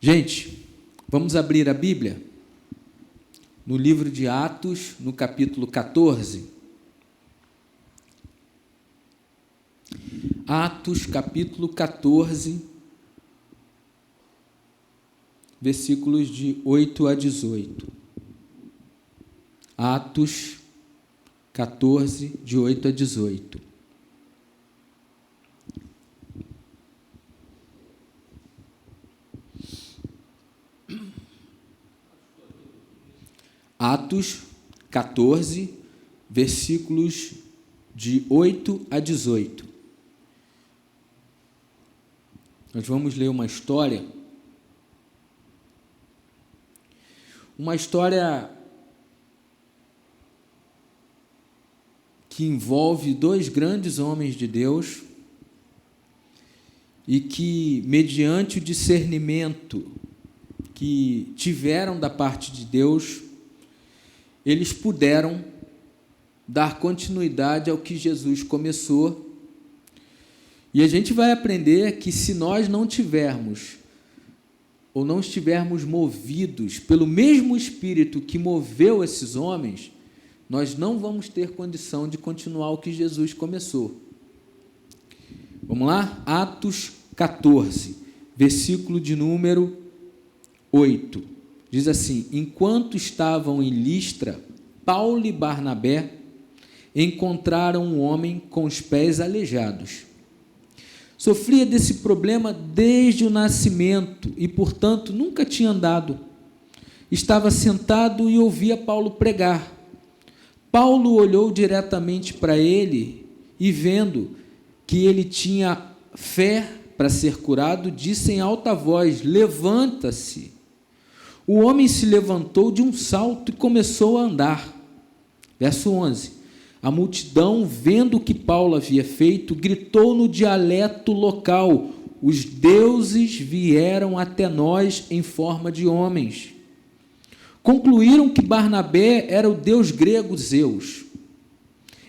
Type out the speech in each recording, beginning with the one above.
Gente, vamos abrir a Bíblia no livro de Atos, no capítulo 14. Atos, capítulo 14, versículos de 8 a 18. Atos 14, de 8 a 18. Atos 14, versículos de 8 a 18. Nós vamos ler uma história que envolve dois grandes homens de Deus e que, mediante o discernimento que tiveram da parte de Deus, eles puderam dar continuidade ao que Jesus começou. E a gente vai aprender que se nós não tivermos, ou não estivermos movidos pelo mesmo Espírito que moveu esses homens, nós não vamos ter condição de continuar o que Jesus começou. Vamos lá? Atos 14, versículo de número 8. Diz assim: enquanto estavam em Listra, Paulo e Barnabé encontraram um homem com os pés aleijados. Sofria desse problema desde o nascimento e, portanto, nunca tinha andado. Estava sentado e ouvia Paulo pregar. Paulo olhou diretamente para ele e, vendo que ele tinha fé para ser curado, disse em alta voz: levanta-se. O homem se levantou de um salto e começou a andar. Verso 11. A multidão, vendo o que Paulo havia feito, gritou no dialeto local: os deuses vieram até nós em forma de homens. Concluíram que Barnabé era o deus grego Zeus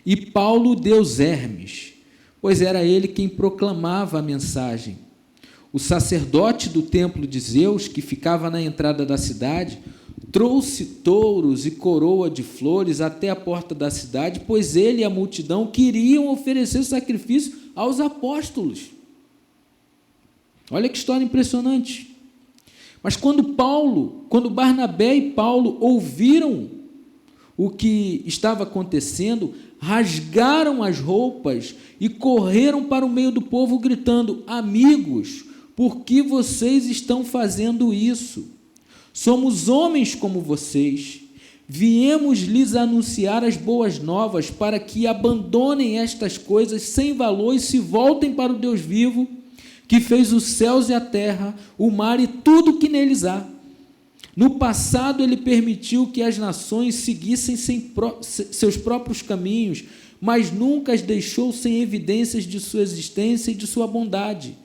e Paulo o deus Hermes, pois era ele quem proclamava a mensagem. O sacerdote do templo de Zeus, que ficava na entrada da cidade, trouxe touros e coroa de flores até a porta da cidade, pois ele e a multidão queriam oferecer sacrifício aos apóstolos. Olha que história impressionante. Mas quando Barnabé e Paulo ouviram o que estava acontecendo, rasgaram as roupas e correram para o meio do povo, gritando: amigos, por que vocês estão fazendo isso? Somos homens como vocês. Viemos lhes anunciar as boas novas para que abandonem estas coisas sem valor e se voltem para o Deus vivo, que fez os céus e a terra, o mar e tudo que neles há. No passado, ele permitiu que as nações seguissem seus próprios caminhos, mas nunca as deixou sem evidências de sua existência e de sua bondade.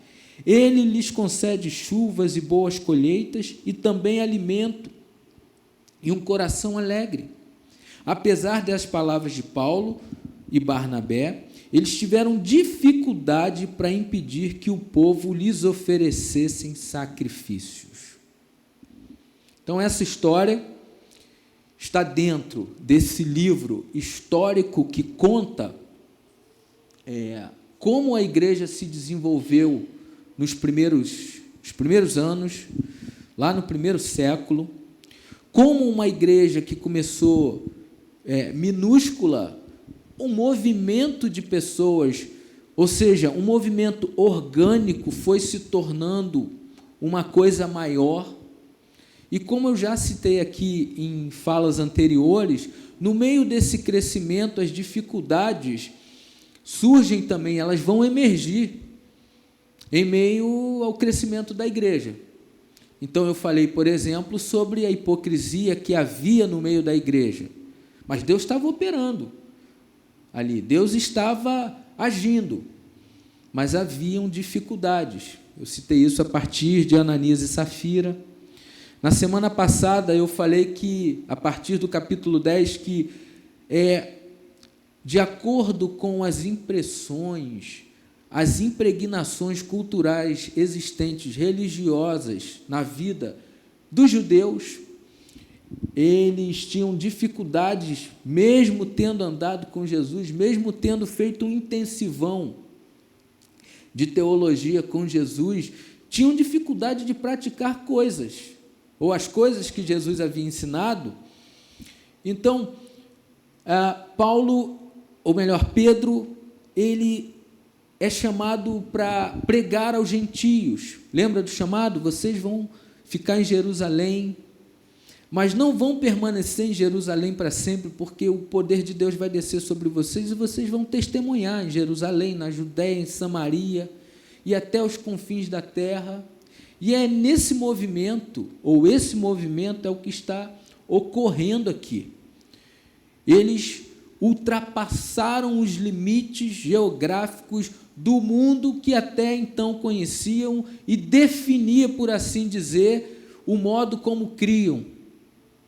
Ele lhes concede chuvas e boas colheitas e também alimento e um coração alegre. Apesar das palavras de Paulo e Barnabé, eles tiveram dificuldade para impedir que o povo lhes oferecessem sacrifícios. Então, essa história está dentro desse livro histórico que conta como a igreja se desenvolveu nos primeiros anos, lá no primeiro século, como uma igreja que começou minúscula, um movimento de pessoas, ou seja, um movimento orgânico, foi se tornando uma coisa maior. E como eu já citei aqui em falas anteriores, no meio desse crescimento, as dificuldades surgem também, elas vão emergir em meio ao crescimento da igreja. Então, eu falei, por exemplo, sobre a hipocrisia que havia no meio da igreja. Mas Deus estava operando ali, Deus estava agindo, mas haviam dificuldades. Eu citei isso a partir de Ananias e Safira. Na semana passada, eu falei que, a partir do capítulo 10, que de acordo com as impressões, as impregnações culturais existentes, religiosas, na vida dos judeus, eles tinham dificuldades, mesmo tendo andado com Jesus, mesmo tendo feito um intensivão de teologia com Jesus, tinham dificuldade de praticar coisas, ou as coisas que Jesus havia ensinado. Então, Pedro, ele é chamado para pregar aos gentios. Lembra do chamado? Vocês vão ficar em Jerusalém, mas não vão permanecer em Jerusalém para sempre, porque o poder de Deus vai descer sobre vocês e vocês vão testemunhar em Jerusalém, na Judéia, em Samaria e até os confins da terra. E é nesse movimento, ou esse movimento é o que está ocorrendo aqui. Eles ultrapassaram os limites geográficos do mundo que até então conheciam e definia, por assim dizer, o modo como criam,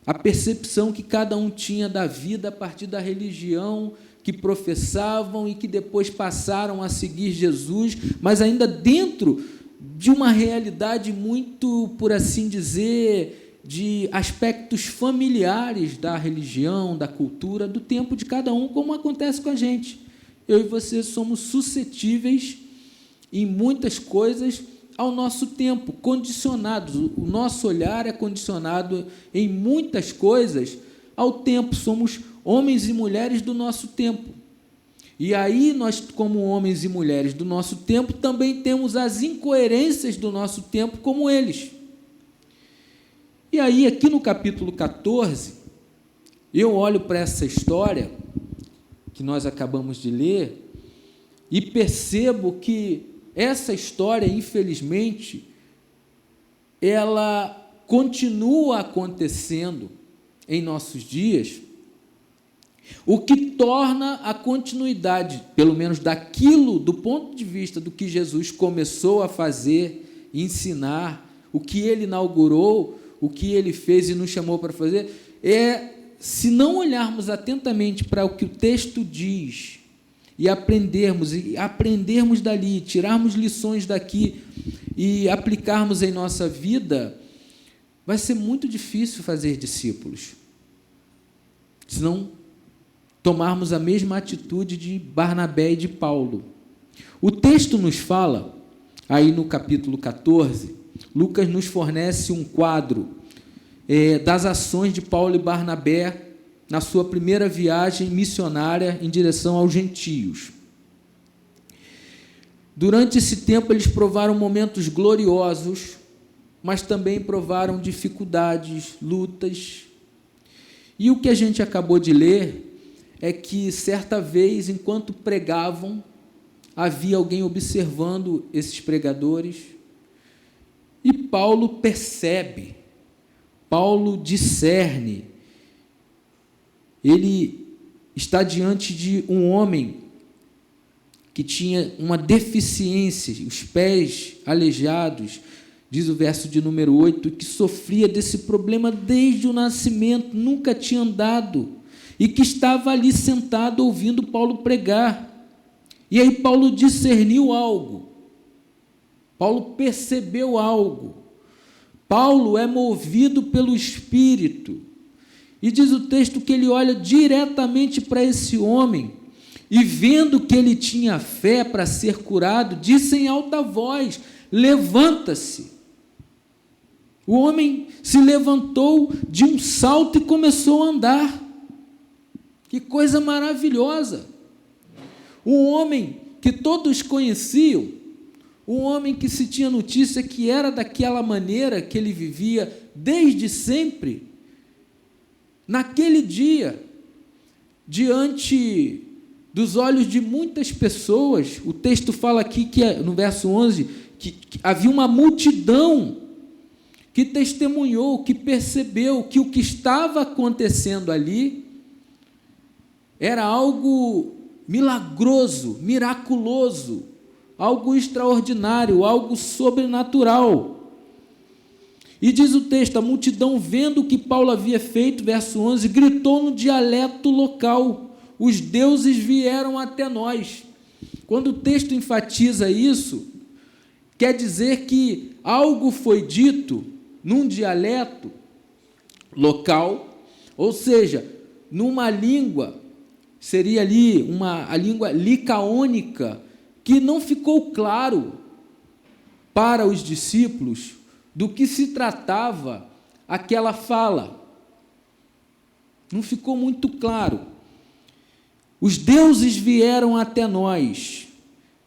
a percepção que cada um tinha da vida a partir da religião que professavam e que depois passaram a seguir Jesus, mas ainda dentro de uma realidade muito, por assim dizer, de aspectos familiares da religião, da cultura, do tempo de cada um, como acontece com a gente. Eu e você somos suscetíveis em muitas coisas ao nosso tempo, condicionados. O nosso olhar é condicionado em muitas coisas ao tempo. Somos homens e mulheres do nosso tempo. E aí nós, como homens e mulheres do nosso tempo, também temos as incoerências do nosso tempo como eles. E aí, aqui no capítulo 14, eu olho para essa história que nós acabamos de ler e percebo que essa história, infelizmente, ela continua acontecendo em nossos dias, o que torna a continuidade, pelo menos daquilo, do ponto de vista do que Jesus começou a fazer, ensinar, o que ele inaugurou, o que ele fez e nos chamou para fazer, se não olharmos atentamente para o que o texto diz e aprendermos dali, tirarmos lições daqui e aplicarmos em nossa vida, vai ser muito difícil fazer discípulos. Se não tomarmos a mesma atitude de Barnabé e de Paulo. O texto nos fala, aí no capítulo 14, Lucas nos fornece um quadro das ações de Paulo e Barnabé na sua primeira viagem missionária em direção aos gentios. Durante esse tempo, eles provaram momentos gloriosos, mas também provaram dificuldades, lutas. E o que a gente acabou de ler é que, certa vez, enquanto pregavam, havia alguém observando esses pregadores, e Paulo percebe, Paulo discerne, ele está diante de um homem que tinha uma deficiência, os pés aleijados, diz o verso de número 8, que sofria desse problema desde o nascimento, nunca tinha andado, e que estava ali sentado ouvindo Paulo pregar. E aí Paulo discerniu algo, Paulo percebeu algo. Paulo é movido pelo Espírito, e diz o texto que ele olha diretamente para esse homem, e vendo que ele tinha fé para ser curado, disse em alta voz: levanta-se. O homem se levantou de um salto e começou a andar. Que coisa maravilhosa! Um homem que todos conheciam, um homem que se tinha notícia que era daquela maneira que ele vivia desde sempre, naquele dia, diante dos olhos de muitas pessoas, o texto fala aqui, no verso 11, que havia uma multidão que testemunhou, que percebeu que o que estava acontecendo ali era algo milagroso, miraculoso, algo extraordinário, algo sobrenatural. E diz o texto, a multidão, vendo o que Paulo havia feito, verso 11, gritou no dialeto local: os deuses vieram até nós. Quando o texto enfatiza isso, quer dizer que algo foi dito num dialeto local, ou seja, numa língua, seria ali a língua licaônica, que não ficou claro para os discípulos do que se tratava aquela fala. Não ficou muito claro. Os deuses vieram até nós.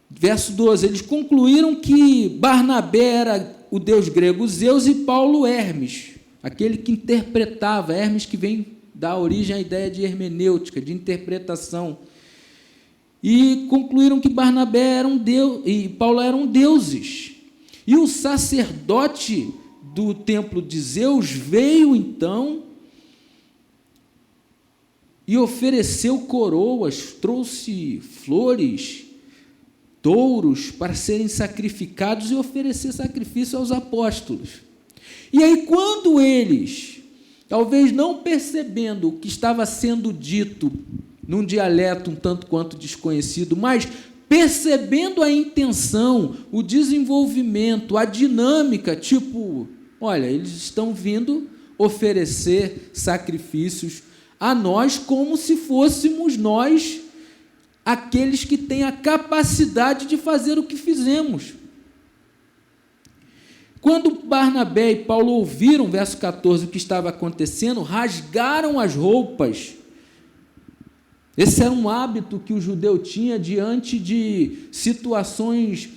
Verso 12, eles concluíram que Barnabé era o deus grego Zeus e Paulo Hermes, aquele que interpretava, Hermes que vem dar origem à ideia de hermenêutica, de interpretação. E concluíram que Barnabé era um deus e Paulo eram deuses. E o sacerdote do templo de Zeus veio então e ofereceu coroas, trouxe flores, touros para serem sacrificados e oferecer sacrifício aos apóstolos. E aí, quando eles, talvez não percebendo o que estava sendo dito num dialeto um tanto quanto desconhecido, mas percebendo a intenção, o desenvolvimento, a dinâmica, tipo, olha, eles estão vindo oferecer sacrifícios a nós como se fôssemos nós aqueles que têm a capacidade de fazer o que fizemos. Quando Barnabé e Paulo ouviram, verso 14, o que estava acontecendo, rasgaram as roupas. Esse era um hábito que o judeu tinha diante de situações,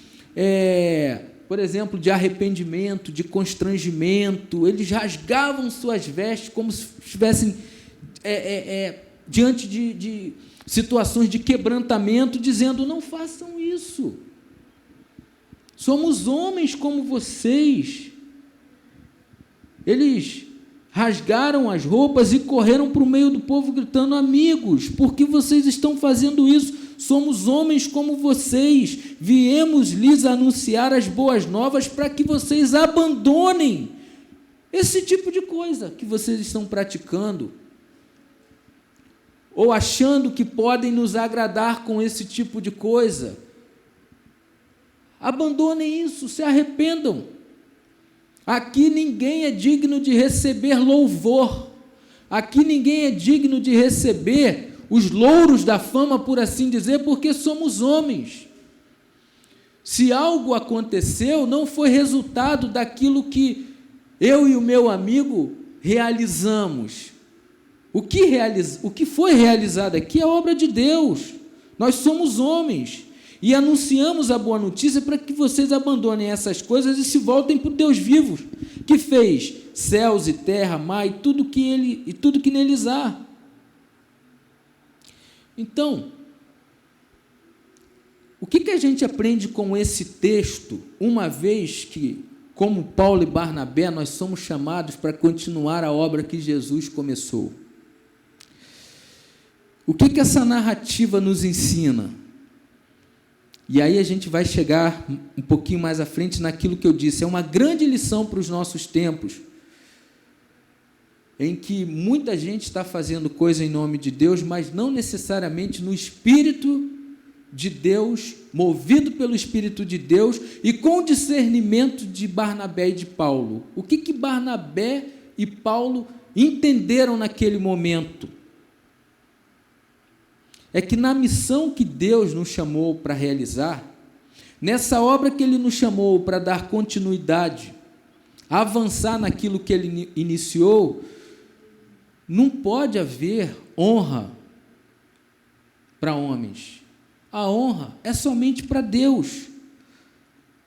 por exemplo, de arrependimento, de constrangimento. Eles rasgavam suas vestes como se estivessem diante de situações de quebrantamento, dizendo, não façam isso. Somos homens como vocês. Eles rasgaram as roupas e correram para o meio do povo gritando, amigos, por que vocês estão fazendo isso? Somos homens como vocês, viemos lhes anunciar as boas novas para que vocês abandonem esse tipo de coisa que vocês estão praticando, ou achando que podem nos agradar com esse tipo de coisa. Abandonem isso, se arrependam. Aqui ninguém é digno de receber louvor. Aqui ninguém é digno de receber os louros da fama, por assim dizer, porque somos homens. Se algo aconteceu, não foi resultado daquilo que eu e o meu amigo realizamos. O que foi realizado aqui é a obra de Deus. Nós somos homens e anunciamos a boa notícia para que vocês abandonem essas coisas e se voltem para o Deus vivo, que fez céus e terra, mar e tudo que neles há. Então, o que a gente aprende com esse texto, uma vez que, como Paulo e Barnabé, nós somos chamados para continuar a obra que Jesus começou? O que essa narrativa nos ensina? E aí a gente vai chegar um pouquinho mais à frente naquilo que eu disse. É uma grande lição para os nossos tempos, em que muita gente está fazendo coisa em nome de Deus, mas não necessariamente no Espírito de Deus, movido pelo Espírito de Deus e com o discernimento de Barnabé e de Paulo. O que Barnabé e Paulo entenderam naquele momento? É que na missão que Deus nos chamou para realizar, nessa obra que Ele nos chamou para dar continuidade, avançar naquilo que Ele iniciou, não pode haver honra para homens. A honra é somente para Deus.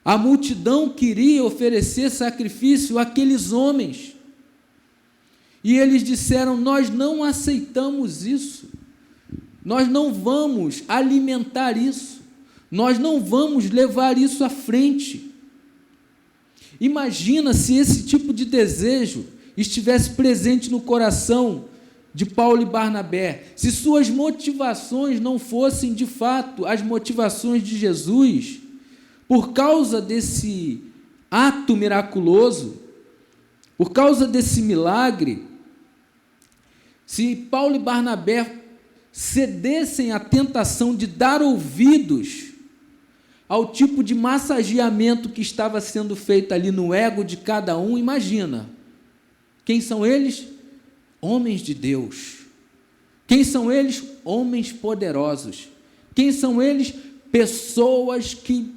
A multidão queria oferecer sacrifício àqueles homens. E eles disseram, nós não aceitamos isso. Nós não vamos alimentar isso, nós não vamos levar isso à frente. Imagina se esse tipo de desejo estivesse presente no coração de Paulo e Barnabé, se suas motivações não fossem, de fato, as motivações de Jesus, por causa desse ato miraculoso, por causa desse milagre. Se Paulo e Barnabé cedessem à tentação de dar ouvidos ao tipo de massageamento que estava sendo feito ali no ego de cada um. Imagina, quem são eles? Homens de Deus. Quem são eles? Homens poderosos. Quem são eles? Pessoas que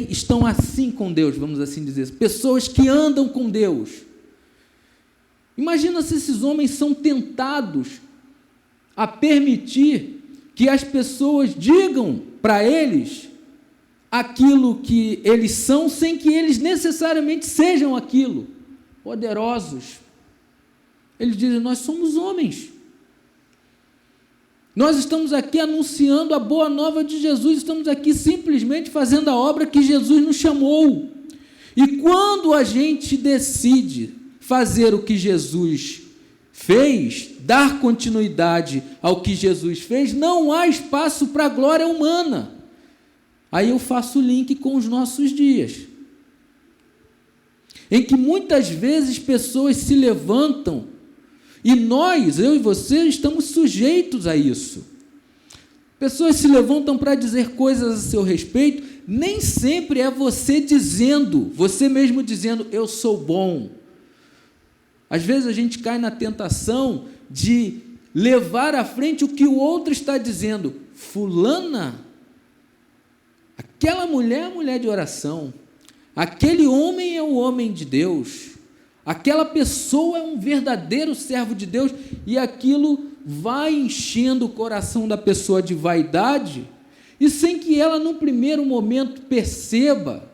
estão assim com Deus, vamos assim dizer, pessoas que andam com Deus. Imagina se esses homens são tentados a permitir que as pessoas digam para eles aquilo que eles são, sem que eles necessariamente sejam aquilo. Poderosos. Eles dizem: nós somos homens. Nós estamos aqui anunciando a boa nova de Jesus, estamos aqui simplesmente fazendo a obra que Jesus nos chamou. E quando a gente decide fazer o que Jesus fez, dar continuidade ao que Jesus fez, não há espaço para a glória humana. Aí eu faço o link com os nossos dias, em que muitas vezes pessoas se levantam, e nós, eu e você, estamos sujeitos a isso. Pessoas se levantam para dizer coisas a seu respeito, nem sempre é você mesmo dizendo: eu sou bom. Às vezes a gente cai na tentação de levar à frente o que o outro está dizendo. Fulana, aquela mulher é a mulher de oração, aquele homem é o homem de Deus, aquela pessoa é um verdadeiro servo de Deus, e aquilo vai enchendo o coração da pessoa de vaidade, e sem que ela, num primeiro momento, perceba,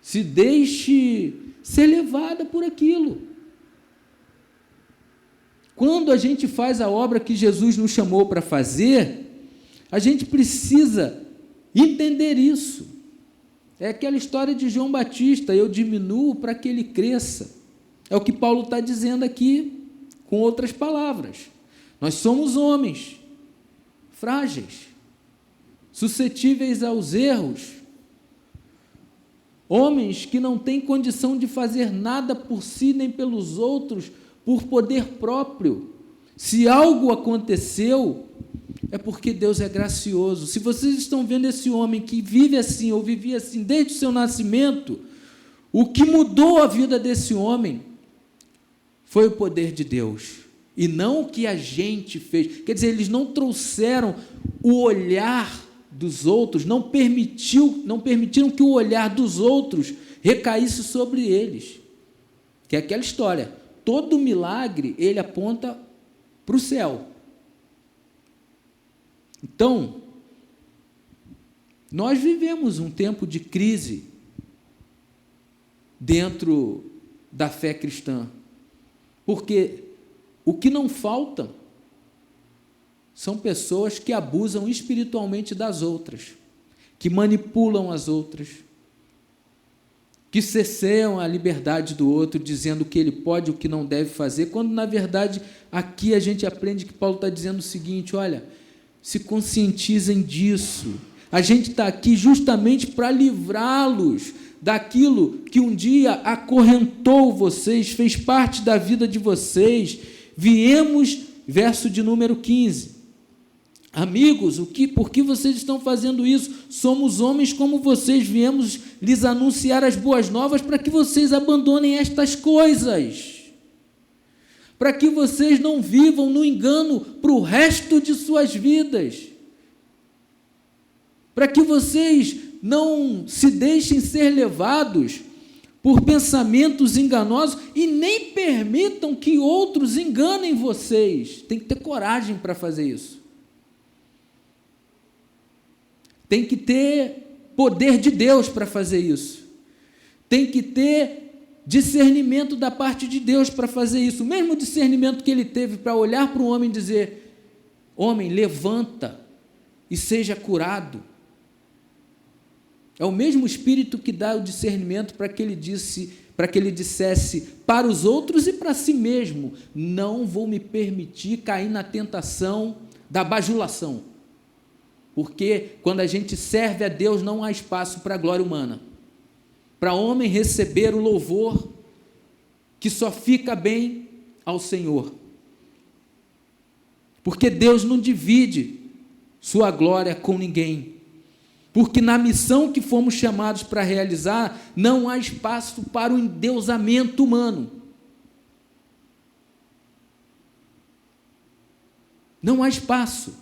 se deixe ser levada por aquilo. Quando a gente faz a obra que Jesus nos chamou para fazer, a gente precisa entender isso. É aquela história de João Batista: eu diminuo para que ele cresça. É o que Paulo está dizendo aqui, com outras palavras. Nós somos homens frágeis, suscetíveis aos erros, homens que não têm condição de fazer nada por si nem pelos outros, por poder próprio. Se algo aconteceu, é porque Deus é gracioso. Se vocês estão vendo esse homem que vive assim, ou vivia assim desde o seu nascimento, o que mudou a vida desse homem foi o poder de Deus, e não o que a gente fez. Quer dizer, eles não trouxeram o olhar dos outros, não permitiram que o olhar dos outros recaísse sobre eles. Que é aquela história: todo milagre, ele aponta para o céu. Então, nós vivemos um tempo de crise dentro da fé cristã, porque o que não falta são pessoas que abusam espiritualmente das outras, que manipulam as outras, que cerceiam a liberdade do outro, dizendo o que ele pode e o que não deve fazer, quando, na verdade, aqui a gente aprende que Paulo está dizendo o seguinte: olha, se conscientizem disso. A gente está aqui justamente para livrá-los daquilo que um dia acorrentou vocês, fez parte da vida de vocês. Viemos, verso de número 15. Amigos, por que vocês estão fazendo isso? Somos homens como vocês, viemos lhes anunciar as boas novas para que vocês abandonem estas coisas, para que vocês não vivam no engano para o resto de suas vidas, para que vocês não se deixem ser levados por pensamentos enganosos e nem permitam que outros enganem vocês. Tem que ter coragem para fazer isso. Tem que ter poder de Deus para fazer isso. Tem que ter discernimento da parte de Deus para fazer isso. O mesmo discernimento que ele teve para olhar para o homem e dizer: homem, levanta e seja curado. É o mesmo Espírito que dá o discernimento para que ele dissesse para os outros e para si mesmo: não vou me permitir cair na tentação da bajulação. Porque quando a gente serve a Deus, não há espaço para a glória humana, para homem receber o louvor que só fica bem ao Senhor. Porque Deus não divide sua glória com ninguém. porque na missão que fomos chamados para realizar, não há espaço para o endeusamento humano. Não há espaço.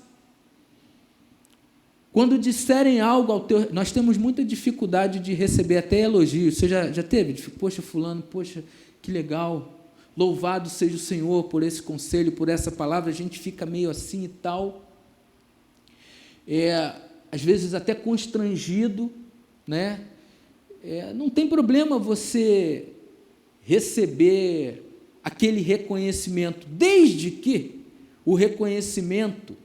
Quando disserem algo ao teu... Nós temos muita dificuldade de receber até elogios. Você já teve? Poxa, fulano, poxa, que legal. Louvado seja o Senhor por esse conselho, por essa palavra. A gente fica meio assim e tal. Às vezes até constrangido, né? Não tem problema você receber aquele reconhecimento, desde que o reconhecimento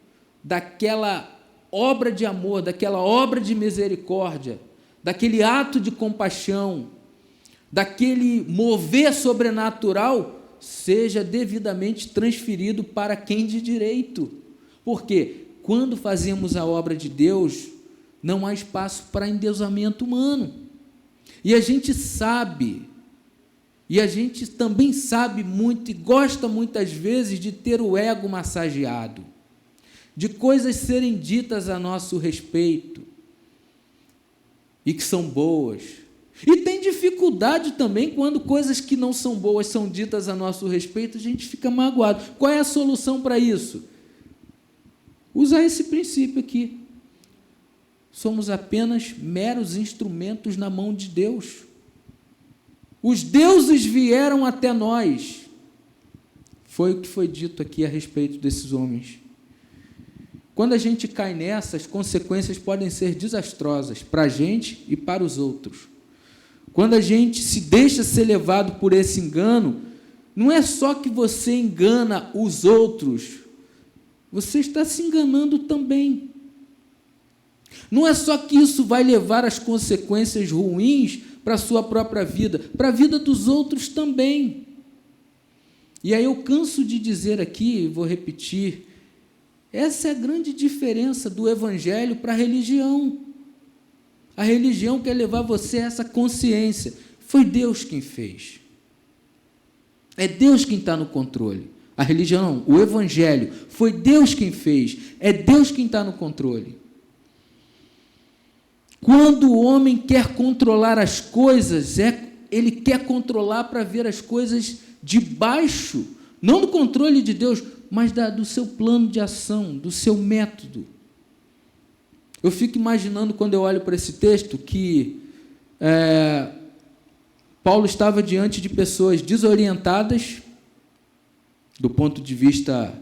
daquela obra de amor, daquela obra de misericórdia, daquele ato de compaixão, daquele mover sobrenatural, seja devidamente transferido para quem de direito. Porque quando fazemos a obra de Deus, não há espaço para endeusamento humano. E a gente sabe, e a gente também sabe muito e gosta muitas vezes de ter o ego massageado, de coisas serem ditas a nosso respeito e que são boas. E tem dificuldade também quando coisas que não são boas são ditas a nosso respeito, a gente fica magoado. Qual é a solução para isso? Usar esse princípio aqui. Somos apenas meros instrumentos na mão de Deus. Os deuses vieram até nós. Foi o que foi dito aqui a respeito desses homens. Quando a gente cai nessa, as consequências podem ser desastrosas para a gente e para os outros. Quando a gente se deixa ser levado por esse engano, não é só que você engana os outros, você está se enganando também. Não é só que isso vai levar às consequências ruins para a sua própria vida, para a vida dos outros também. E aí eu canso de dizer aqui, vou repetir, essa é a grande diferença do evangelho para a religião. A religião quer levar você a essa consciência. Foi Deus quem fez. É Deus quem está no controle. A religião não, o evangelho, foi Deus quem fez. É Deus quem está no controle. Quando o homem quer controlar as coisas, ele quer controlar para ver as coisas debaixo, não do controle de Deus, mas do seu plano de ação, do seu método. Eu fico imaginando, quando eu olho para esse texto, que Paulo estava diante de pessoas desorientadas, do ponto de vista,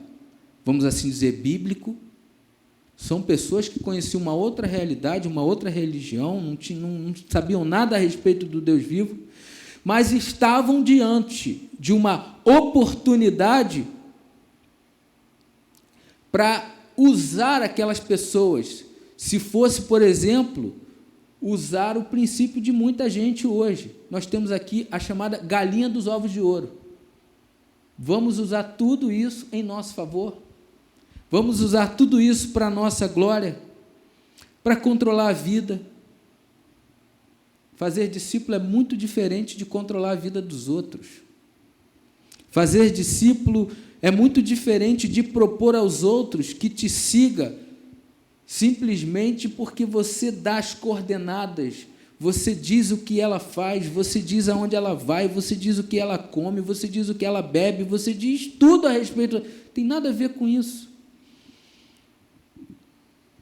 vamos assim dizer, bíblico. São pessoas que conheciam uma outra realidade, uma outra religião, não sabiam nada a respeito do Deus vivo, mas estavam diante de uma oportunidade para usar aquelas pessoas. Se fosse, por exemplo, usar o princípio de muita gente hoje. Nós temos aqui a chamada galinha dos ovos de ouro. Vamos usar tudo isso em nosso favor? Vamos usar tudo isso para a nossa glória? Para controlar a vida? Fazer discípulo é muito diferente de controlar a vida dos outros. Fazer discípulo é muito diferente de propor aos outros que te siga simplesmente porque você dá as coordenadas, você diz o que ela faz, você diz aonde ela vai, você diz o que ela come, você diz o que ela bebe, você diz tudo a respeito. Tem nada a ver com isso.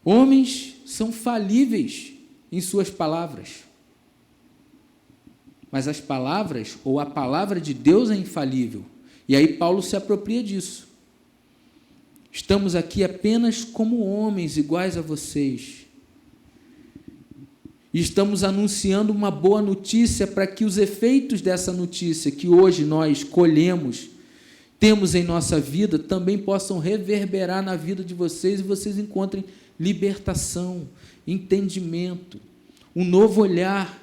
Homens são falíveis em suas palavras, mas as palavras, ou a palavra de Deus é infalível. E aí Paulo se apropria disso. Estamos aqui apenas como homens iguais a vocês. E estamos anunciando uma boa notícia para que os efeitos dessa notícia que hoje nós colhemos, temos em nossa vida, também possam reverberar na vida de vocês e vocês encontrem libertação, entendimento, um novo olhar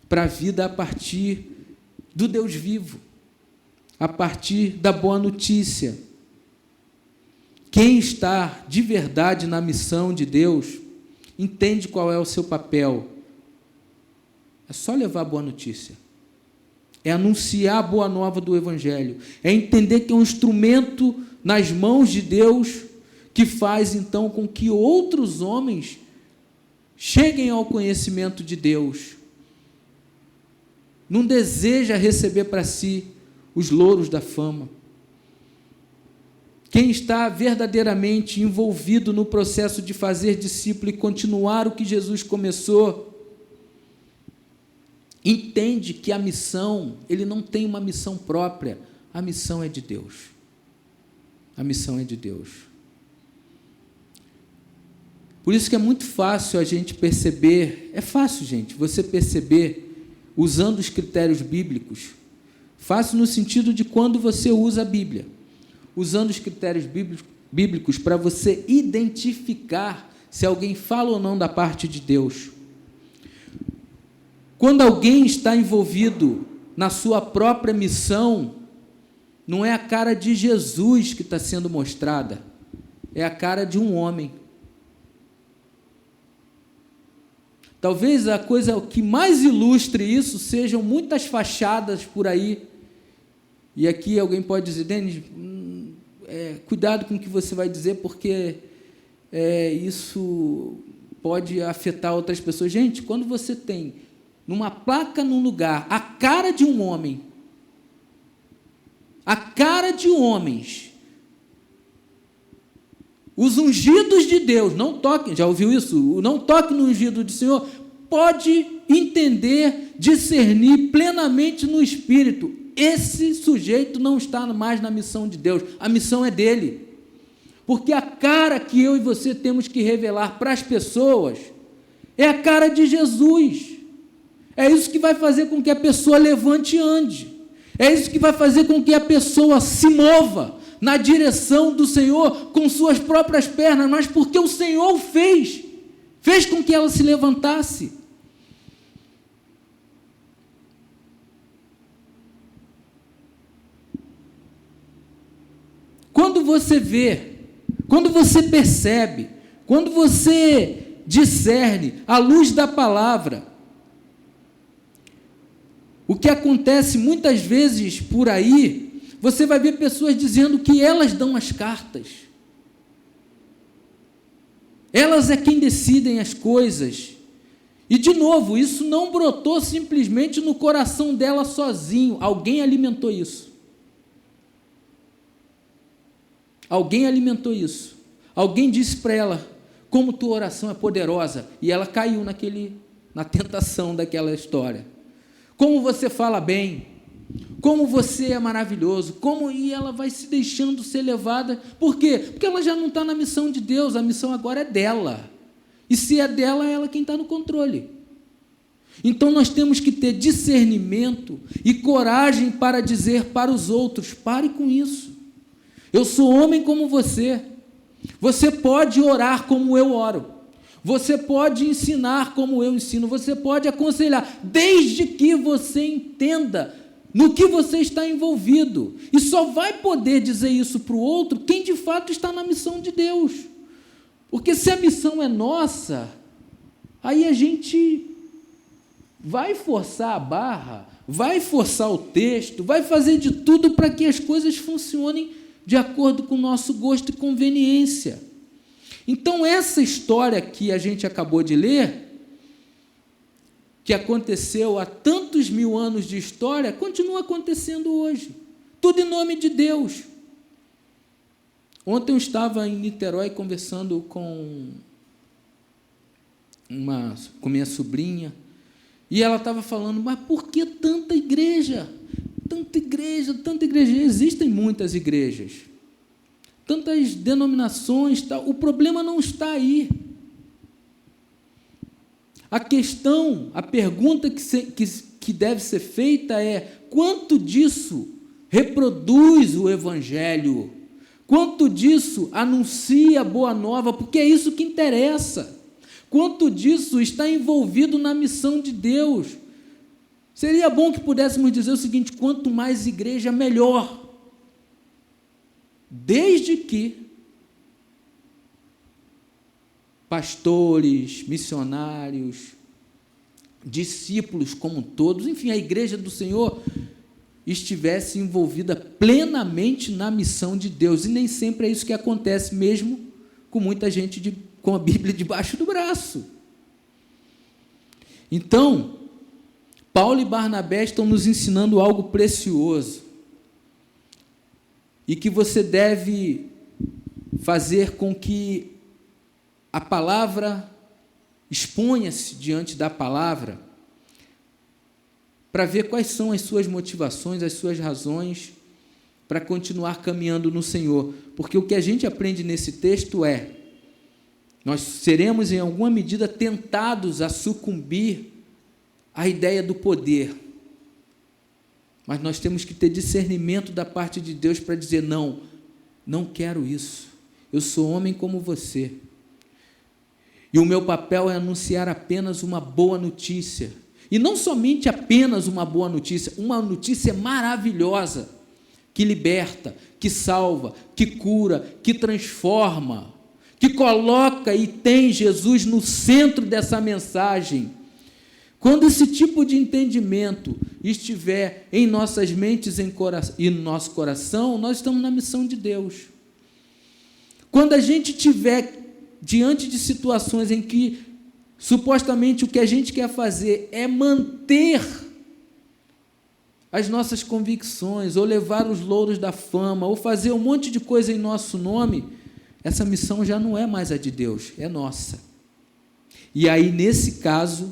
para a vida a partir do Deus vivo, a partir da boa notícia. Quem está de verdade na missão de Deus, entende qual é o seu papel. É só levar a boa notícia. É anunciar a boa nova do Evangelho. É entender que é um instrumento nas mãos de Deus que faz, então, com que outros homens cheguem ao conhecimento de Deus, não deseja receber para si os louros da fama. Quem está verdadeiramente envolvido no processo de fazer discípulo e continuar o que Jesus começou, entende que a missão, ele não tem uma missão própria, a missão é de Deus. A missão é de Deus. Por isso que é muito fácil a gente perceber, é fácil, gente, você perceber, usando os critérios bíblicos, fácil no sentido de quando você usa a Bíblia, usando os critérios bíblicos para você identificar se alguém fala ou não da parte de Deus. Quando alguém está envolvido na sua própria missão, não é a cara de Jesus que está sendo mostrada, é a cara de um homem. Talvez a coisa que mais ilustre isso sejam muitas fachadas por aí, e aqui alguém pode dizer, Denis, cuidado com o que você vai dizer, porque isso pode afetar outras pessoas. Gente, quando você tem numa placa, num lugar, a cara de um homem, a cara de homens, os ungidos de Deus, não toquem, já ouviu isso? Não toque no ungido do Senhor, pode entender, discernir plenamente no Espírito, esse sujeito não está mais na missão de Deus, a missão é dele, porque a cara que eu e você temos que revelar para as pessoas, é a cara de Jesus, é isso que vai fazer com que a pessoa levante e ande, é isso que vai fazer com que a pessoa se mova na direção do Senhor com suas próprias pernas, mas porque o Senhor fez com que ela se levantasse. Quando você vê, quando você percebe, quando você discerne à luz da palavra, o que acontece muitas vezes por aí, você vai ver pessoas dizendo que elas dão as cartas. Elas é quem decidem as coisas. E, de novo, isso não brotou simplesmente no coração dela sozinho. Alguém alimentou isso. Alguém alimentou isso. Alguém disse para ela, como tua oração é poderosa. E ela caiu na tentação daquela história. Como você fala bem, como você é maravilhoso, e ela vai se deixando ser levada. Por quê? Porque ela já não está na missão de Deus, a missão agora é dela. E se é dela, é ela quem está no controle. Então nós temos que ter discernimento e coragem para dizer para os outros, pare com isso. Eu sou homem como você. Você pode orar como eu oro. Você pode ensinar como eu ensino, você pode aconselhar, desde que você entenda no que você está envolvido. E só vai poder dizer isso para o outro quem de fato está na missão de Deus. Porque se a missão é nossa, aí a gente vai forçar a barra, vai forçar o texto, vai fazer de tudo para que as coisas funcionem de acordo com o nosso gosto e conveniência. Então, essa história que a gente acabou de ler, que aconteceu há tantos mil anos de história, continua acontecendo hoje. Tudo em nome de Deus. Ontem eu estava em Niterói conversando com minha sobrinha, e ela estava falando, mas por que tanta igreja? Tanta igreja, tanta igreja. Existem muitas igrejas. Tantas denominações, tal. O problema não está aí. A questão, a pergunta que deve ser feita é, quanto disso reproduz o Evangelho? Quanto disso anuncia a boa nova? Porque é isso que interessa. Quanto disso está envolvido na missão de Deus? Seria bom que pudéssemos dizer o seguinte, quanto mais igreja, melhor. Desde que pastores, missionários, discípulos como todos, enfim, a igreja do Senhor estivesse envolvida plenamente na missão de Deus. E nem sempre é isso que acontece, mesmo com muita gente com a Bíblia debaixo do braço. Então, Paulo e Barnabé estão nos ensinando algo precioso e que você deve fazer com que a palavra exponha-se diante da palavra para ver quais são as suas motivações, as suas razões para continuar caminhando no Senhor. Porque o que a gente aprende nesse texto é: nós seremos, em alguma medida, tentados a sucumbir à ideia do poder. Mas nós temos que ter discernimento da parte de Deus para dizer: não, não quero isso. Eu sou homem como você. E o meu papel é anunciar apenas uma boa notícia. E não somente apenas uma boa notícia, uma notícia maravilhosa, que liberta, que salva, que cura, que transforma, que coloca e tem Jesus no centro dessa mensagem. Quando esse tipo de entendimento estiver em nossas mentes e no nosso coração, nós estamos na missão de Deus. Quando a gente estiver diante de situações em que supostamente o que a gente quer fazer é manter as nossas convicções, ou levar os louros da fama, ou fazer um monte de coisa em nosso nome, essa missão já não é mais a de Deus, é nossa. E aí, nesse caso,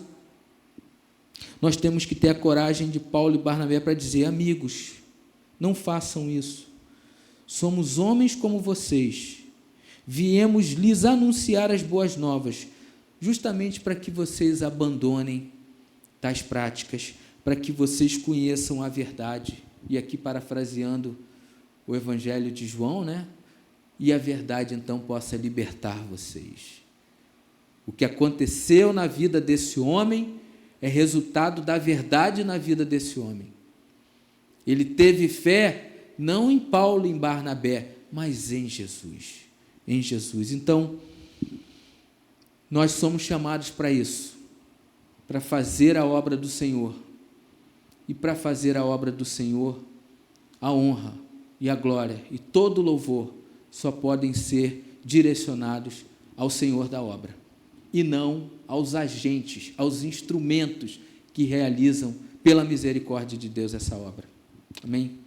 nós temos que ter a coragem de Paulo e Barnabé para dizer: amigos, não façam isso. Somos homens como vocês. Viemos lhes anunciar as boas novas, justamente para que vocês abandonem tais práticas, para que vocês conheçam a verdade. E aqui, parafraseando o Evangelho de João, né? E a verdade, então, possa libertar vocês. O que aconteceu na vida desse homem é resultado da verdade na vida desse homem. Ele teve fé, não em Paulo e em Barnabé, mas em Jesus. Em Jesus. Então, nós somos chamados para isso, para fazer a obra do Senhor. E para fazer a obra do Senhor, a honra e a glória e todo o louvor só podem ser direcionados ao Senhor da obra, e não aos agentes, aos instrumentos que realizam, pela misericórdia de Deus, essa obra. Amém?